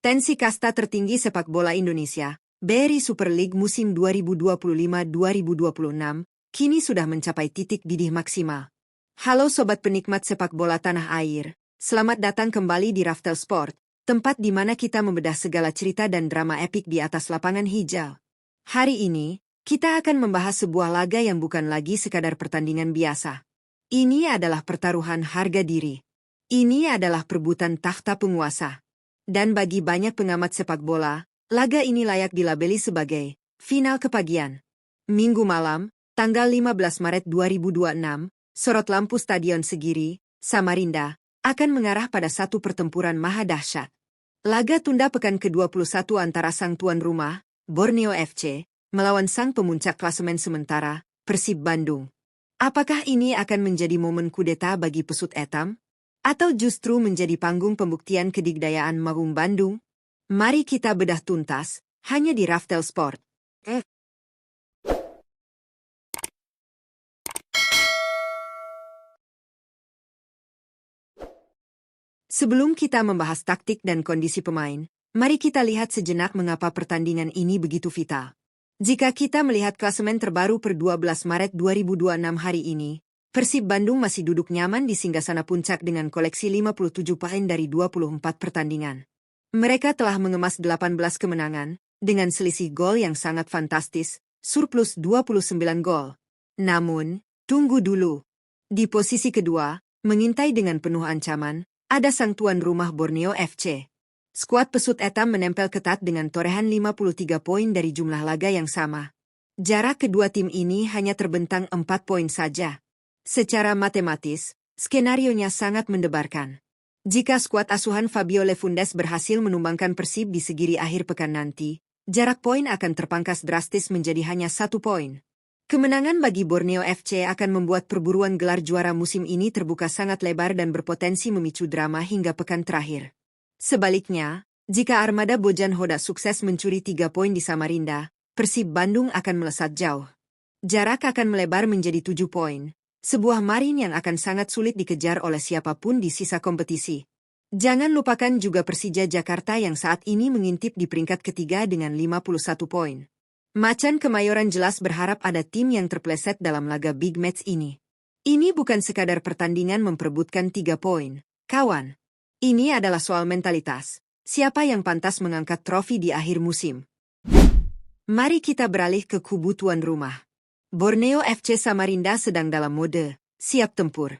Tensi kasta tertinggi sepak bola Indonesia, BRI Super League musim 2025-2026, kini sudah mencapai titik didih maksimal. Halo sobat penikmat sepak bola tanah air, selamat datang kembali di Raftel Sport, tempat di mana kita membedah segala cerita dan drama epik di atas lapangan hijau. Hari ini, kita akan membahas sebuah laga yang bukan lagi sekadar pertandingan biasa. Ini adalah pertaruhan harga diri. Ini adalah perebutan takhta penguasa. Dan bagi banyak pengamat sepak bola, laga ini layak dilabeli sebagai final kepagian. Minggu malam, tanggal 15 Maret 2026, sorot lampu Stadion Segiri, Samarinda, akan mengarah pada satu pertempuran maha dahsyat. Laga tunda pekan ke-21 antara sang tuan rumah, Borneo FC, melawan sang pemuncak klasemen sementara, Persib Bandung. Apakah ini akan menjadi momen kudeta bagi pesut etam? Atau justru menjadi panggung pembuktian kedigdayaan Maung Bandung? Mari kita bedah tuntas, hanya di Raftel Sport. Sebelum kita membahas taktik dan kondisi pemain, mari kita lihat sejenak mengapa pertandingan ini begitu vital. Jika kita melihat klasemen terbaru per 12 Maret 2026 hari ini, Persib Bandung masih duduk nyaman di singgasana puncak dengan koleksi 57 poin dari 24 pertandingan. Mereka telah mengemas 18 kemenangan, dengan selisih gol yang sangat fantastis, surplus 29 gol. Namun, tunggu dulu. Di posisi kedua, mengintai dengan penuh ancaman, ada sang tuan rumah Borneo FC. Skuad pesut etam menempel ketat dengan torehan 53 poin dari jumlah laga yang sama. Jarak kedua tim ini hanya terbentang 4 poin saja. Secara matematis, skenarionya sangat mendebarkan. Jika skuad asuhan Fabio Lefundes berhasil menumbangkan Persib di Segiri akhir pekan nanti, jarak poin akan terpangkas drastis menjadi hanya 1 poin. Kemenangan bagi Borneo FC akan membuat perburuan gelar juara musim ini terbuka sangat lebar dan berpotensi memicu drama hingga pekan terakhir. Sebaliknya, jika armada Bojan Hoda sukses mencuri 3 poin di Samarinda, Persib Bandung akan melesat jauh. Jarak akan melebar menjadi 7 poin. Sebuah marin yang akan sangat sulit dikejar oleh siapapun di sisa kompetisi. Jangan lupakan juga Persija Jakarta yang saat ini mengintip di peringkat ketiga dengan 51 poin. Macan Kemayoran jelas berharap ada tim yang terpleset dalam laga big match ini. Ini bukan sekadar pertandingan memperebutkan 3 poin, kawan. Ini adalah soal mentalitas. Siapa yang pantas mengangkat trofi di akhir musim? Mari kita beralih ke kubu tuan rumah. Borneo FC Samarinda sedang dalam mode siap tempur.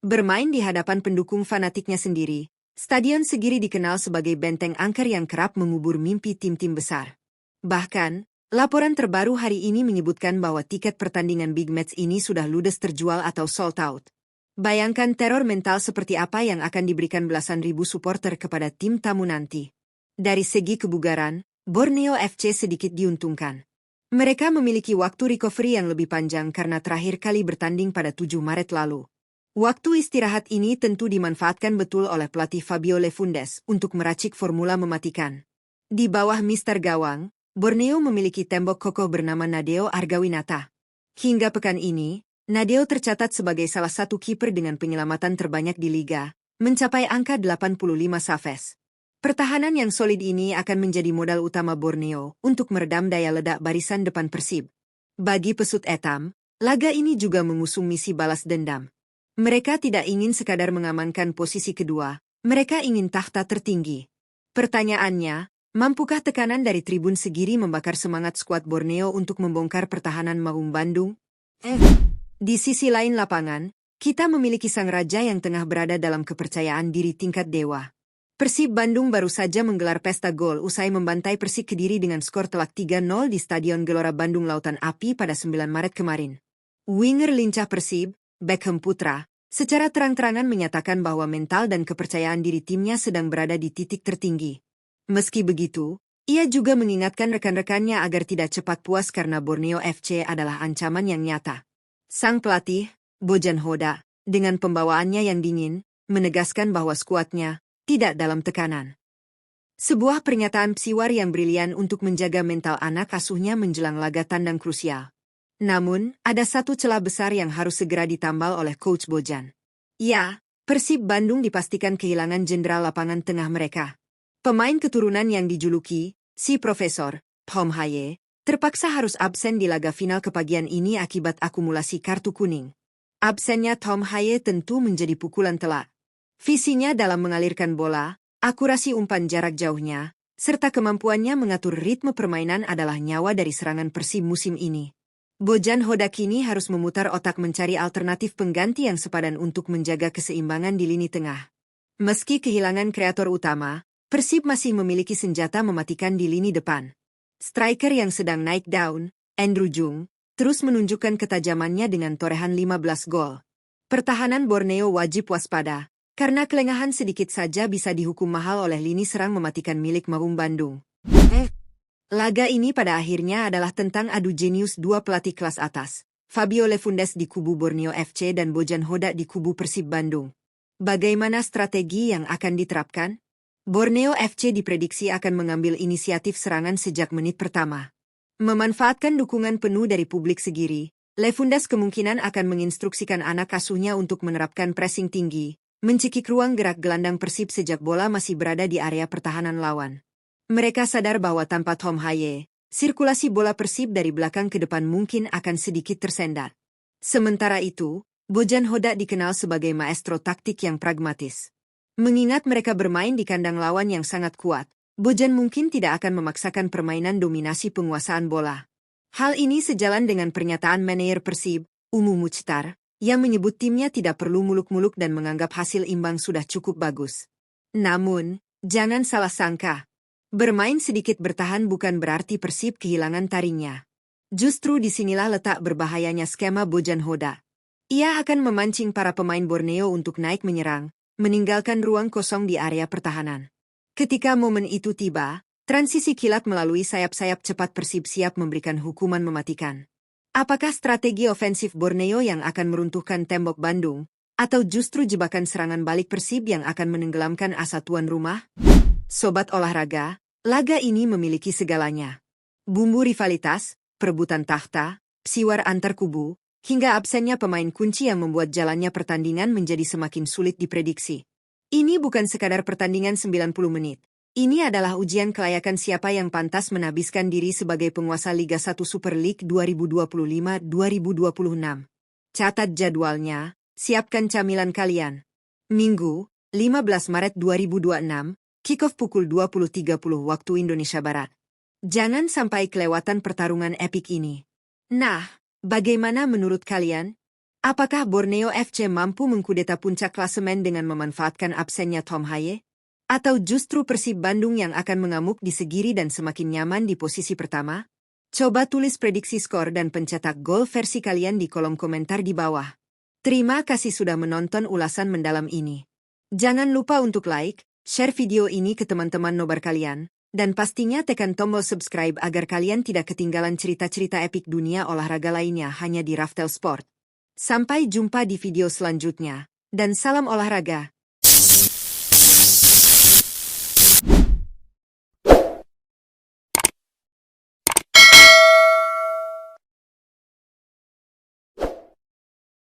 Bermain di hadapan pendukung fanatiknya sendiri, Stadion Segiri dikenal sebagai benteng angker yang kerap mengubur mimpi tim-tim besar. Bahkan, laporan terbaru hari ini menyebutkan bahwa tiket pertandingan big match ini sudah ludes terjual atau sold out. Bayangkan teror mental seperti apa yang akan diberikan belasan ribu supporter kepada tim tamu nanti. Dari segi kebugaran, Borneo FC sedikit diuntungkan. Mereka memiliki waktu recovery yang lebih panjang karena terakhir kali bertanding pada 7 Maret lalu. Waktu istirahat ini tentu dimanfaatkan betul oleh pelatih Fabio Lefundes untuk meracik formula mematikan. Di bawah Mister Gawang, Borneo memiliki tembok kokoh bernama Nadeo Argawinata. Hingga pekan ini, Nadeo tercatat sebagai salah satu kiper dengan penyelamatan terbanyak di liga, mencapai angka 85 saves. Pertahanan yang solid ini akan menjadi modal utama Borneo untuk meredam daya ledak barisan depan Persib. Bagi pesut etam, laga ini juga mengusung misi balas dendam. Mereka tidak ingin sekadar mengamankan posisi kedua, mereka ingin takhta tertinggi. Pertanyaannya, mampukah tekanan dari tribun Segiri membakar semangat skuad Borneo untuk membongkar pertahanan Maung Bandung? Di sisi lain lapangan, kita memiliki sang raja yang tengah berada dalam kepercayaan diri tingkat dewa. Persib Bandung baru saja menggelar pesta gol usai membantai Persik Kediri dengan skor telak 3-0 di Stadion Gelora Bandung Lautan Api pada 9 Maret kemarin. Winger lincah Persib, Beckham Putra, secara terang-terangan menyatakan bahwa mental dan kepercayaan diri timnya sedang berada di titik tertinggi. Meski begitu, ia juga mengingatkan rekan-rekannya agar tidak cepat puas karena Borneo FC adalah ancaman yang nyata. Sang pelatih, Bojan Hoda, dengan pembawaannya yang dingin, menegaskan bahwa skuadnya tidak dalam tekanan. Sebuah pernyataan psiwar yang brilian untuk menjaga mental anak asuhnya menjelang laga tandang krusial. Namun, ada satu celah besar yang harus segera ditambal oleh Coach Bojan. Ya, Persib Bandung dipastikan kehilangan jenderal lapangan tengah mereka. Pemain keturunan yang dijuluki si Profesor Tom Haye terpaksa harus absen di laga final kepagian ini akibat akumulasi kartu kuning. Absennya Tom Haye tentu menjadi pukulan telak. Visinya dalam mengalirkan bola, akurasi umpan jarak jauhnya, serta kemampuannya mengatur ritme permainan adalah nyawa dari serangan Persib musim ini. Bojan Hodak kini harus memutar otak mencari alternatif pengganti yang sepadan untuk menjaga keseimbangan di lini tengah. Meski kehilangan kreator utama, Persib masih memiliki senjata mematikan di lini depan. Striker yang sedang naik daun, Andrew Jung, terus menunjukkan ketajamannya dengan torehan 15 gol. Pertahanan Borneo wajib waspada, karena kelengahan sedikit saja bisa dihukum mahal oleh lini serang mematikan milik Maung Bandung. Laga ini pada akhirnya adalah tentang adu jenius dua pelatih kelas atas, Fabio Lefundes di kubu Borneo FC dan Bojan Hodak di kubu Persib Bandung. Bagaimana strategi yang akan diterapkan? Borneo FC diprediksi akan mengambil inisiatif serangan sejak menit pertama. Memanfaatkan dukungan penuh dari publik Segiri, Lefundes kemungkinan akan menginstruksikan anak asuhnya untuk menerapkan pressing tinggi, mencekik ruang gerak gelandang Persib sejak bola masih berada di area pertahanan lawan. Mereka sadar bahwa tanpa Tom Haye, sirkulasi bola Persib dari belakang ke depan mungkin akan sedikit tersendat. Sementara itu, Bojan Hodak dikenal sebagai maestro taktik yang pragmatis. Mengingat mereka bermain di kandang lawan yang sangat kuat, Bojan mungkin tidak akan memaksakan permainan dominasi penguasaan bola. Hal ini sejalan dengan pernyataan manajer Persib, Umu Muchtar, yang menyebut timnya tidak perlu muluk-muluk dan menganggap hasil imbang sudah cukup bagus. Namun, jangan salah sangka. Bermain sedikit bertahan bukan berarti Persib kehilangan taringnya. Justru disinilah letak berbahayanya skema Bojan Hodak. Ia akan memancing para pemain Borneo untuk naik menyerang, meninggalkan ruang kosong di area pertahanan. Ketika momen itu tiba, transisi kilat melalui sayap-sayap cepat Persib siap memberikan hukuman mematikan. Apakah strategi ofensif Borneo yang akan meruntuhkan tembok Bandung, atau justru jebakan serangan balik Persib yang akan menenggelamkan asa tuan rumah? Sobat olahraga, laga ini memiliki segalanya. Bumbu rivalitas, perebutan tahta, psiwar antar kubu, hingga absennya pemain kunci yang membuat jalannya pertandingan menjadi semakin sulit diprediksi. Ini bukan sekadar pertandingan 90 menit. Ini adalah ujian kelayakan siapa yang pantas menabiskan diri sebagai penguasa Liga 1 Super League 2025-2026. Catat jadwalnya, siapkan camilan kalian. Minggu, 15 Maret 2026, kick-off pukul 20.30 waktu Indonesia Barat. Jangan sampai kelewatan pertarungan epik ini. Nah, bagaimana menurut kalian? Apakah Borneo FC mampu mengkudeta puncak klasemen dengan memanfaatkan absennya Tom Haye? Atau justru Persib Bandung yang akan mengamuk di Segiri dan semakin nyaman di posisi pertama? Coba tulis prediksi skor dan pencetak gol versi kalian di kolom komentar di bawah. Terima kasih sudah menonton ulasan mendalam ini. Jangan lupa untuk like, share video ini ke teman-teman nobar kalian, dan pastinya tekan tombol subscribe agar kalian tidak ketinggalan cerita-cerita epik dunia olahraga lainnya hanya di Raftel Sport. Sampai jumpa di video selanjutnya, dan salam olahraga.